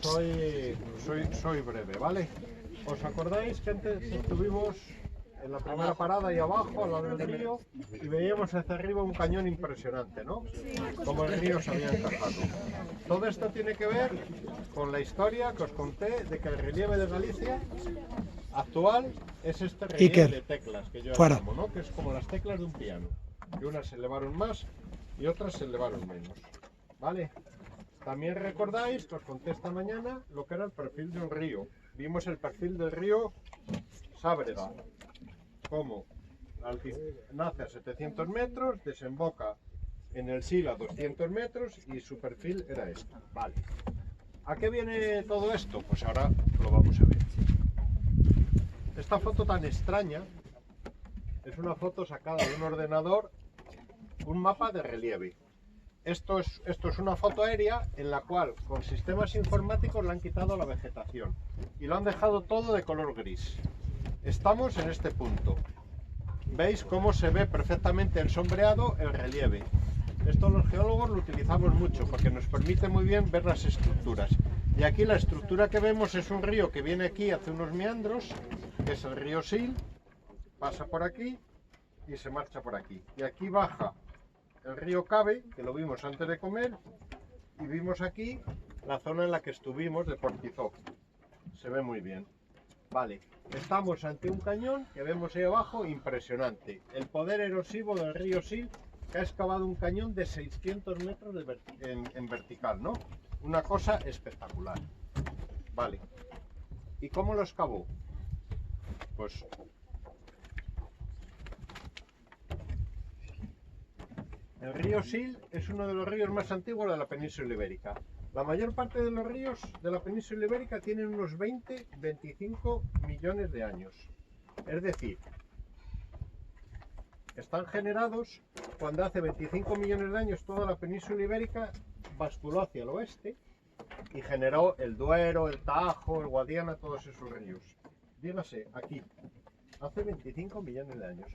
soy breve, ¿vale? ¿Os acordáis que antes estuvimos en la primera parada ahí abajo, al lado del río, y veíamos hacia arriba un cañón impresionante, ¿no? Como el río se había encajado. Todo esto tiene que ver con la historia que os conté de que el relieve de Galicia actual es este relieve de teclas que yo llamo, ¿no? Que es como las teclas de un piano, que unas se elevaron más y otras se elevaron menos, ¿vale? También recordáis que os conté esta mañana lo que era el perfil de un río. Vimos el perfil del río Sábrega, como nace a 700 metros, desemboca en el Sil a 200 metros y su perfil era este. Vale. ¿A qué viene todo esto? Pues ahora lo vamos a ver. Esta foto tan extraña es una foto sacada de un ordenador, un mapa de relieve. Esto es una foto aérea en la cual con sistemas informáticos le han quitado la vegetación y lo han dejado todo de color gris. Estamos en este punto. ¿Veis cómo se ve perfectamente ensombreado el relieve? Esto los geólogos lo utilizamos mucho porque nos permite muy bien ver las estructuras. Y aquí la estructura que vemos es un río que viene aquí, hace unos meandros, que es el río Sil, pasa por aquí y se marcha por aquí. Y aquí baja el río Cabe, que lo vimos antes de comer, y vimos aquí la zona en la que estuvimos de Portizó. Se ve muy bien. Vale, estamos ante un cañón que vemos ahí abajo impresionante. El poder erosivo del río Sil, que ha excavado un cañón de 600 metros en vertical, ¿no? Una cosa espectacular. Vale. ¿Y cómo lo excavó? Pues el río Sil es uno de los ríos más antiguos de la península ibérica. La mayor parte de los ríos de la península ibérica tienen unos 20-25 millones de años. Es decir, están generados cuando hace 25 millones de años toda la península ibérica basculó hacia el oeste y generó el Duero, el Tajo, el Guadiana, todos esos ríos. Dígase, aquí, hace 25 millones de años.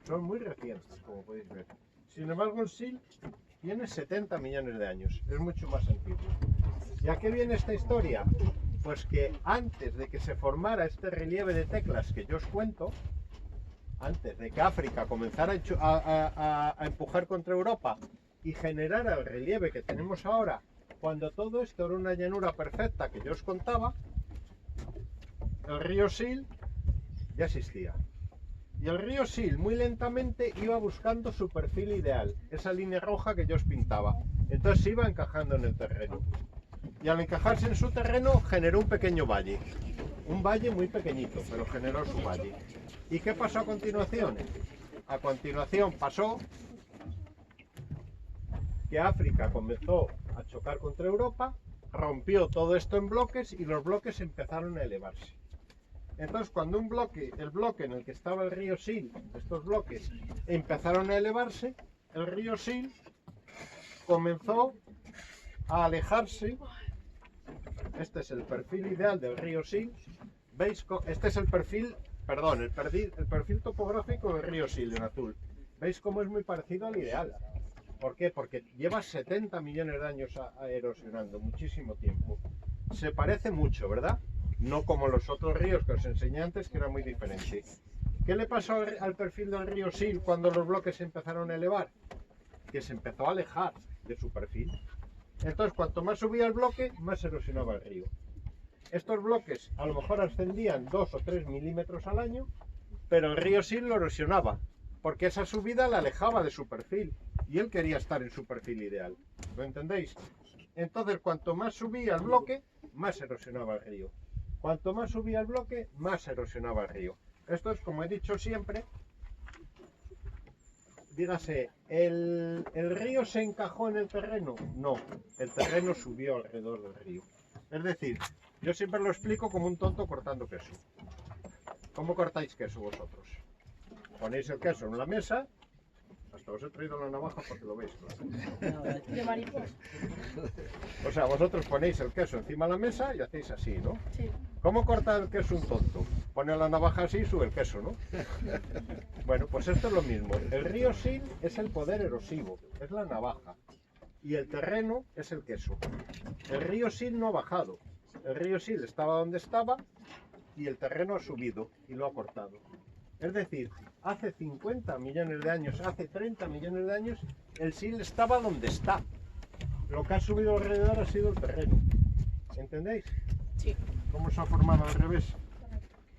Son muy recientes, como podéis ver. Sin embargo, el Sil tiene 70 millones de años, es mucho más antiguo. ¿Y a qué viene esta historia? Pues que antes de que se formara este relieve de teclas que yo os cuento, antes de que África comenzara a empujar contra Europa y generara el relieve que tenemos ahora, cuando todo esto era una llanura perfecta que yo os contaba, el río Sil ya existía. Y el río Sil muy lentamente iba buscando su perfil ideal, esa línea roja que yo os pintaba. Entonces se iba encajando en el terreno. Y al encajarse en su terreno generó un pequeño valle. Un valle muy pequeñito, pero generó su valle. ¿Y qué pasó a continuación? A continuación pasó que África comenzó a chocar contra Europa, rompió todo esto en bloques y los bloques empezaron a elevarse. Entonces, cuando el bloque en el que estaba el río Sil, estos bloques empezaron a elevarse, el río Sil comenzó a alejarse. Este es el perfil ideal del río Sil. ¿Veis? Este es el perfil, perdón, el perfil topográfico del río Sil en azul. ¿Veis cómo es muy parecido al ideal? ¿Por qué? Porque lleva 70 millones de años erosionando, muchísimo tiempo. Se parece mucho, ¿verdad? No como los otros ríos que os enseñé antes, que era muy diferente. ¿Qué le pasó al perfil del río Sil cuando los bloques se empezaron a elevar? Que se empezó a alejar de su perfil. Entonces, cuanto más subía el bloque, más erosionaba el río. Estos bloques a lo mejor ascendían 2 o 3 milímetros al año, pero el río Sil lo erosionaba, porque esa subida la alejaba de su perfil, y él quería estar en su perfil ideal. ¿Lo entendéis? Entonces, cuanto más subía el bloque, más erosionaba el río. Cuanto más subía el bloque, más erosionaba el río. Esto es, como he dicho siempre, dígase, ¿el río se encajó en el terreno? No, el terreno subió alrededor del río. Es decir, yo siempre lo explico como un tonto cortando queso. ¿Cómo cortáis queso vosotros? Ponéis el queso en la mesa. Hasta os he traído la navaja porque lo veis, claro. O sea, vosotros ponéis el queso encima de la mesa y hacéis así, ¿no? Sí. ¿Cómo corta el queso un tonto? Pone la navaja así y sube el queso, ¿no? Bueno, pues esto es lo mismo. El río Sil es el poder erosivo, es la navaja. Y el terreno es el queso. El río Sil no ha bajado. El río Sil estaba donde estaba y el terreno ha subido y lo ha cortado. Es decir, hace 50 millones de años, hace 30 millones de años, el Sil estaba donde está. Lo que ha subido alrededor ha sido el terreno. ¿Entendéis? Sí. ¿Cómo se ha formado al revés?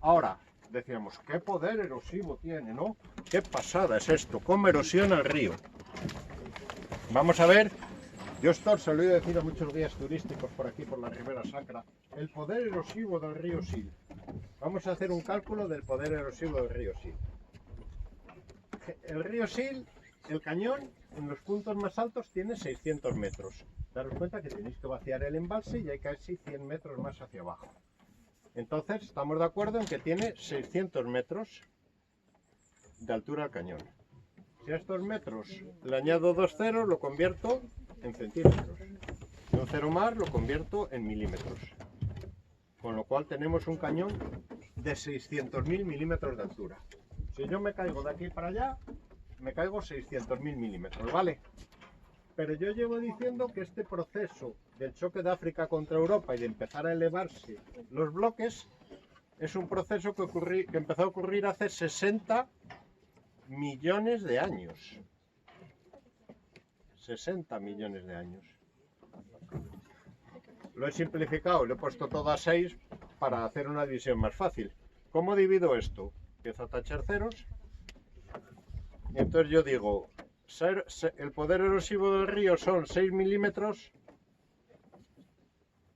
Ahora, decíamos, qué poder erosivo tiene, ¿no? Qué pasada es esto, cómo erosiona el río. Vamos a ver, yo esto se lo he oído decir a muchos guías turísticos por aquí, por la Ribera Sacra, el poder erosivo del río Sil. Vamos a hacer un cálculo del poder erosivo del río Sil. El río Sil, el cañón, en los puntos más altos tiene 600 metros. Daros cuenta que tenéis que vaciar el embalse y hay casi 100 metros más hacia abajo. Entonces, estamos de acuerdo en que tiene 600 metros de altura al cañón. Si a estos metros le añado 2 ceros, lo convierto en centímetros. Y un cero más lo convierto en milímetros. Con lo cual tenemos un cañón de 600.000 milímetros de altura. Si yo me caigo de aquí para allá, me caigo 600.000 milímetros, ¿vale? Pero yo llevo diciendo que este proceso del choque de África contra Europa y de empezar a elevarse los bloques es un proceso que empezó a ocurrir hace 60 millones de años. 60 millones de años. Lo he simplificado, lo he puesto todo a 6 para hacer una división más fácil. ¿Cómo divido esto? Empiezo a tachar ceros. Y entonces yo digo, el poder erosivo del río son 6 milímetros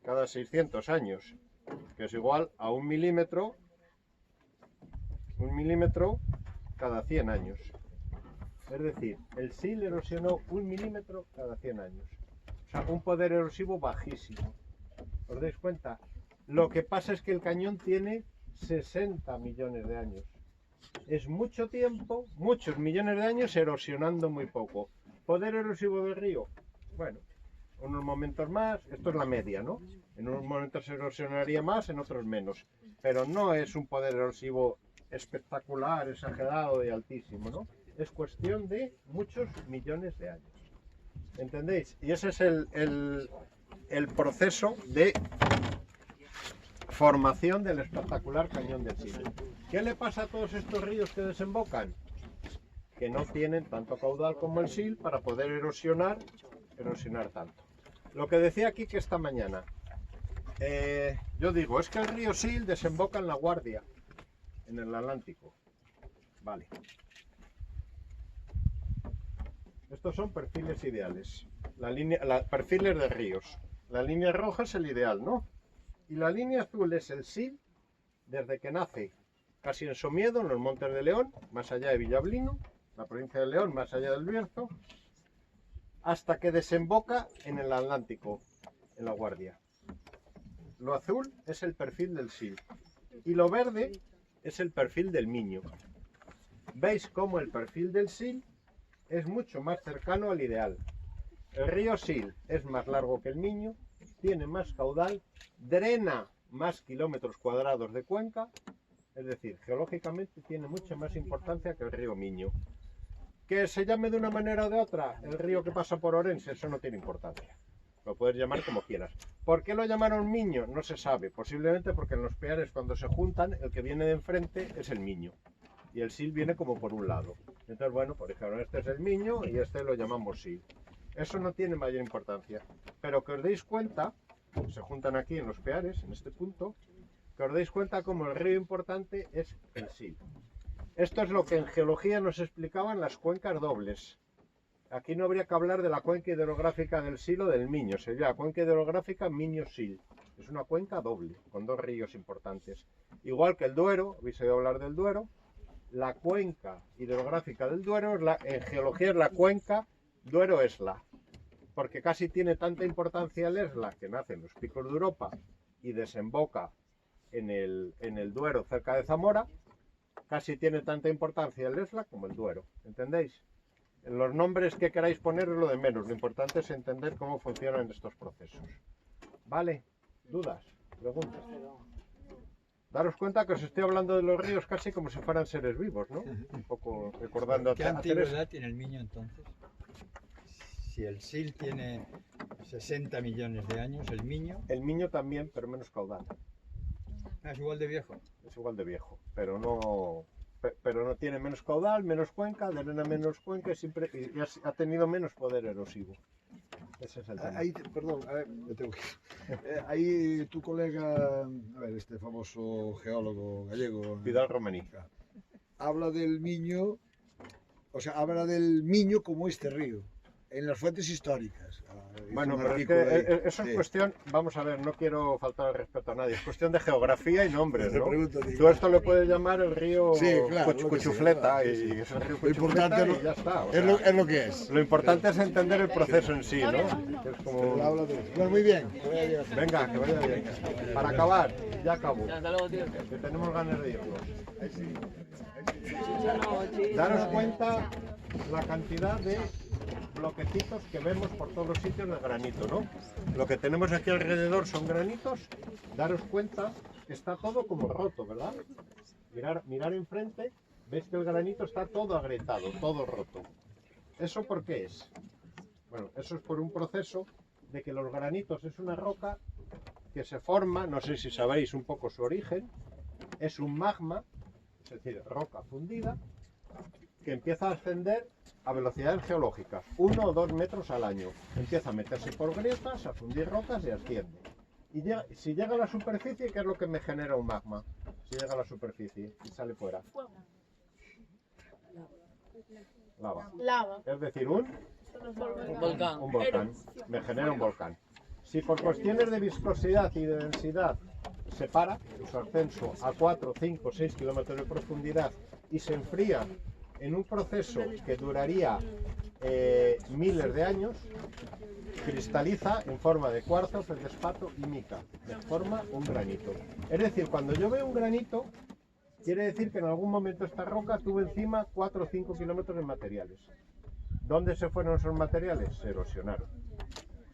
cada 600 años, que es igual a 1 milímetro cada 100 años. Es decir, el Sil erosionó 1 milímetro cada 100 años. O sea, un poder erosivo bajísimo. ¿Os dais cuenta? Lo que pasa es que el cañón tiene 60 millones de años. Es mucho tiempo, muchos millones de años erosionando muy poco. ¿Poder erosivo del río? Bueno, unos momentos más, esto es la media, ¿no? En unos momentos se erosionaría más, en otros menos. Pero no es un poder erosivo espectacular, exagerado y altísimo, ¿no? Es cuestión de muchos millones de años. ¿Entendéis? Y ese es el proceso de formación del espectacular cañón del Sil. ¿Qué le pasa a todos estos ríos que desembocan? Que no tienen tanto caudal como el Sil para poder erosionar tanto. Lo que decía aquí que esta mañana, yo digo, es que el río Sil desemboca en La Guardia, en el Atlántico. Vale. Estos son perfiles ideales, perfiles de ríos. La línea roja es el ideal, ¿no? Y la línea azul es el Sil, desde que nace casi en Somiedo, en los Montes de León, más allá de Villablino, la provincia de León, más allá del Bierzo, hasta que desemboca en el Atlántico, en La Guardia. Lo azul es el perfil del Sil y lo verde es el perfil del Miño. ¿Veis cómo el perfil del Sil es mucho más cercano al ideal? El río Sil es más largo que el Miño, tiene más caudal, drena más kilómetros cuadrados de cuenca, es decir, geológicamente tiene mucha más importancia que el río Miño. Que se llame de una manera o de otra el río que pasa por Orense, eso no tiene importancia. Lo puedes llamar como quieras. ¿Por qué lo llamaron Miño? No se sabe. Posiblemente porque en los peares, cuando se juntan, el que viene de enfrente es el Miño. Y el Sil viene como por un lado. Entonces, bueno, por ejemplo, este es el Miño y este lo llamamos Sil. Eso no tiene mayor importancia. Pero que os deis cuenta, se juntan aquí en los peares, en este punto, que os deis cuenta como el río importante es el Sil. Esto es lo que en geología nos explicaban las cuencas dobles. Aquí no habría que hablar de la cuenca hidrográfica del Sil o del Miño, sería la cuenca hidrográfica Miño-Sil. Es una cuenca doble, con dos ríos importantes. Igual que el Duero, habéis oído hablar del Duero, la cuenca hidrográfica del Duero, en geología es la cuenca Duero-Esla, porque casi tiene tanta importancia el Esla, que nace en los picos de Europa y desemboca en el Duero cerca de Zamora, casi tiene tanta importancia el Esla como el Duero, ¿entendéis? En los nombres que queráis poner es lo de menos, lo importante es entender cómo funcionan estos procesos. ¿Vale? ¿Dudas? ¿Preguntas? Daros cuenta que os estoy hablando de los ríos casi como si fueran seres vivos, ¿no? Un poco recordando ¿Qué antigüedad tiene el Miño entonces? Si el Sil tiene 60 millones de años, el Miño. El Miño también, pero menos caudal. Es igual de viejo. Es igual de viejo, pero no tiene menos caudal, menos cuenca, drena menos cuenca y siempre y ha tenido menos poder erosivo. Ese es el tema. Ahí, perdón, a ver, me tengo que ir. Ahí tu colega, a ver, este famoso geólogo gallego, Vidal Romaní. habla del Miño, o sea, habla del Miño como este río, en las fuentes históricas. Hizo Bueno, un pero es artículo ahí. que eso es Sí. cuestión, vamos a ver, no quiero faltar el respeto a nadie, es cuestión de geografía y nombres, Te ¿no? pregunto, digo. Tú esto le puedes llamar el río Sí, claro, lo que Cuchufleta sea, y sí, sí. es el río Lo Cuchufleta importante y ya está. o es sea, lo que es. lo importante es entender el proceso en sí, ¿no? Es como... Pero habla de eso. Bueno, muy bien. que vaya bien. Venga, que vaya bien. Para acabar, ya acabó. Que tenemos ganas de irnos. Daros cuenta la cantidad de bloquecitos que vemos por todos los sitios de granito, ¿no? Lo que tenemos aquí alrededor son granitos. Daros cuenta que está todo como roto, ¿verdad? Mirar enfrente, veis que el granito está todo agrietado, todo roto. ¿Eso por qué es? Bueno, eso es por un proceso de que los granitos es una roca que se forma, no sé si sabéis un poco su origen, es un magma, es decir, roca fundida, que empieza a ascender a velocidades geológicas, 1 o 2 metros al año. Empieza a meterse por grietas, a fundir rocas y asciende. Y si llega a la superficie, ¿qué es lo que me genera un magma? Si llega a la superficie y sale fuera. Lava. Es decir, un volcán. Me genera un volcán. Si por cuestiones de viscosidad y de densidad se para su ascenso a 4, 5, 6 kilómetros de profundidad y se enfría en un proceso que duraría miles de años, cristaliza en forma de cuarzo, feldespato y mica, de forma un granito. Es decir, cuando yo veo un granito, quiere decir que en algún momento esta roca tuvo encima 4 o 5 kilómetros de materiales. ¿Dónde se fueron esos materiales? Se erosionaron.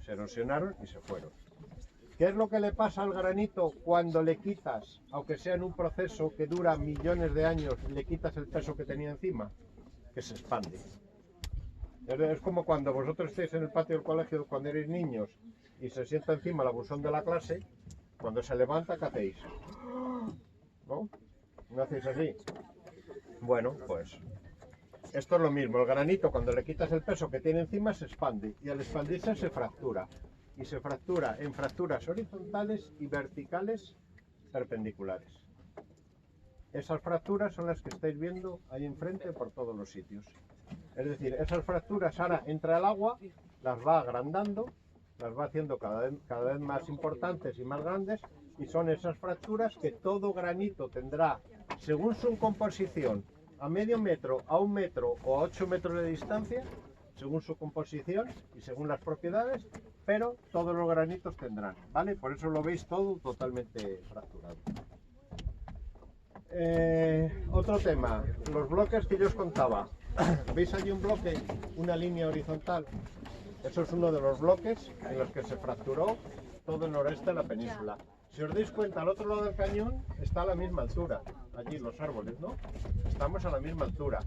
Se erosionaron y se fueron. ¿Qué es lo que le pasa al granito cuando le quitas, aunque sea en un proceso que dura millones de años, le quitas el peso que tenía encima? Que se expande. Es como cuando vosotros estáis en el patio del colegio cuando erais niños y se sienta encima el abusón de la clase, cuando se levanta, ¿qué hacéis? ¿No? ¿No hacéis así? Bueno, pues esto es lo mismo. El granito, cuando le quitas el peso que tiene encima, se expande y al expandirse se fractura. Y se fractura en fracturas horizontales y verticales perpendiculares. Esas fracturas son las que estáis viendo ahí enfrente por todos los sitios. Es decir, esas fracturas ahora entra el agua, las va agrandando, las va haciendo cada vez más importantes y más grandes, y son esas fracturas que todo granito tendrá, según su composición, a medio metro, a 1 metro o a 8 metros de distancia, según su composición y según las propiedades, pero todos los granitos tendrán, ¿vale? Por eso lo veis todo totalmente fracturado. Otro tema, los bloques que yo os contaba. ¿Veis allí un bloque, una línea horizontal? Eso es uno de los bloques en los que se fracturó todo el noreste de la península. Si os dais cuenta, al otro lado del cañón está a la misma altura, allí los árboles, ¿no? Estamos a la misma altura.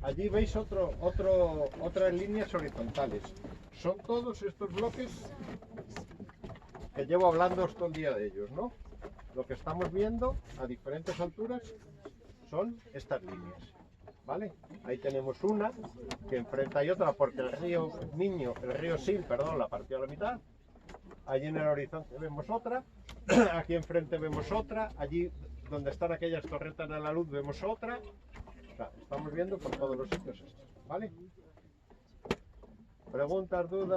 Allí veis otras líneas horizontales. Son todos estos bloques que llevo hablando todo el día de ellos, ¿no? Lo que estamos viendo a diferentes alturas son estas líneas, ¿vale? Ahí tenemos una que enfrenta y otra porque el río Sil, la partió a la mitad. Allí en el horizonte vemos otra, aquí enfrente vemos otra, allí donde están aquellas torretas de la luz vemos otra. O sea, estamos viendo por todos los sitios estos, ¿vale? Preguntas, dudas.